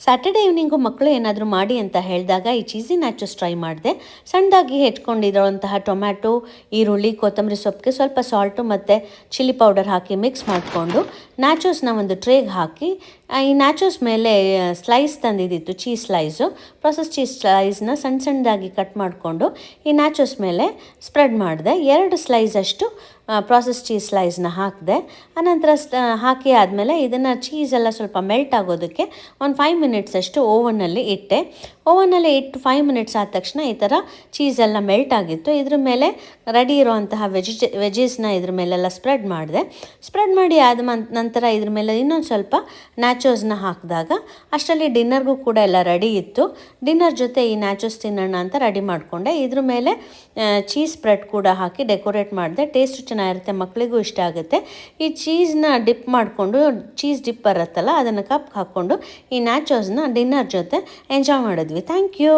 Saturday evening ಮಕ್ಕಳು ಏನಾದರೂ ಮಾಡಿ ಅಂತ ಹೇಳಿದಾಗ ಈ ಚೀಸಿ ನ್ಯಾಚೋಸ್ ಟ್ರೈ ಮಾಡಿದೆ. ಸಣ್ಣದಾಗಿ ಹೆಚ್ಕೊಂಡಿರೋಂತಹ ಟೊಮ್ಯಾಟೊ, ಈರುಳ್ಳಿ, ಕೊತ್ತಂಬರಿ ಸೊಪ್ಪಿಗೆ ಸ್ವಲ್ಪ ಸಾಲ್ಟು ಮತ್ತು ಚಿಲ್ಲಿ ಪೌಡರ್ ಹಾಕಿ ಮಿಕ್ಸ್ ಮಾಡಿಕೊಂಡು ನ್ಯಾಚೋಸ್ನ ಒಂದು ಟ್ರೇಗೆ ಹಾಕಿ ಈ ನ್ಯಾಚೋಸ್ ಮೇಲೆ ಸ್ಲೈಸ್ ತಂದಿದ್ದಿತ್ತು, ಚೀಸ್ ಸ್ಲೈಸು, ಪ್ರೊಸೆಸ್ ಚೀಸ್ ಸ್ಲೈಸ್ನ ಸಣ್ಣದಾಗಿ ಕಟ್ ಮಾಡಿಕೊಂಡು ಈ ನ್ಯಾಚೋಸ್ ಮೇಲೆ ಸ್ಪ್ರೆಡ್ ಮಾಡಿದೆ. 2 ಸ್ಲೈಸಷ್ಟು ಪ್ರಾಸೆಸ್ ಚೀಸ್ ಸ್ಲೈಸ್ನ ಹಾಕಿದೆ. ಆನಂತರ ಹಾಕಿ ಆದಮೇಲೆ ಇದನ್ನು ಚೀಸೆಲ್ಲ ಸ್ವಲ್ಪ ಮೆಲ್ಟ್ ಆಗೋದಕ್ಕೆ ಒಂದು 5 ಮಿನಿಟ್ಸ್ ಅಷ್ಟು ಓವನ್ನಲ್ಲಿ ಇಟ್ಟೆ. ಓವನ್ನಲ್ಲಿ ಇಟ್ಟು 5 ಮಿನಿಟ್ಸ್ ಆದ ತಕ್ಷಣ ಈ ಥರ ಚೀಸೆಲ್ಲ ಮೆಲ್ಟ್ ಆಗಿತ್ತು. ಇದ್ರ ಮೇಲೆ ರೆಡಿ ಇರೋವಂತಹ ವೆಜೀಸ್ನ ಇದ್ರ ಮೇಲೆಲ್ಲ ಸ್ಪ್ರೆಡ್ ಮಾಡಿದೆ. ಸ್ಪ್ರೆಡ್ ಮಾಡಿ ಆದ ನಂತರ ಇದ್ರ ಮೇಲೆ ಇನ್ನೊಂದು ಸ್ವಲ್ಪ ನ್ಯಾಚೋಸ್ನ ಹಾಕಿದಾಗ ಅಷ್ಟರಲ್ಲಿ ಡಿನ್ನರ್ಗೂ ಕೂಡ ಎಲ್ಲ ರೆಡಿ ಇತ್ತು. ಡಿನ್ನರ್ ಜೊತೆ ಈ ನ್ಯಾಚೋಸ್ ತಿನ್ನೋಣ ಅಂತ ರೆಡಿ ಮಾಡಿಕೊಂಡೆ. ಇದ್ರ ಮೇಲೆ ಚೀಸ್ ಸ್ಪ್ರೆಡ್ ಕೂಡ ಹಾಕಿ ಡೆಕೋರೇಟ್ ಮಾಡಿದೆ. ಟೇಸ್ಟು ಚೆನ್ನಾಗಿರುತ್ತೆ, ಮಕ್ಕಳಿಗೂ ಇಷ್ಟ ಆಗುತ್ತೆ. ಈ ಚೀಸ್ನ ಡಿಪ್ ಮಾಡಿಕೊಂಡು, ಚೀಸ್ ಡಿಪ್ ಬರುತ್ತಲ್ಲ ಅದನ್ನು ಕಪ್ ಹಾಕ್ಕೊಂಡು ಈ ನ್ಯಾಚೋಸ್ನ ಡಿನ್ನರ್ ಜೊತೆ ಎಂಜಾಯ್ ಮಾಡಿದ್ವಿ. Thank you.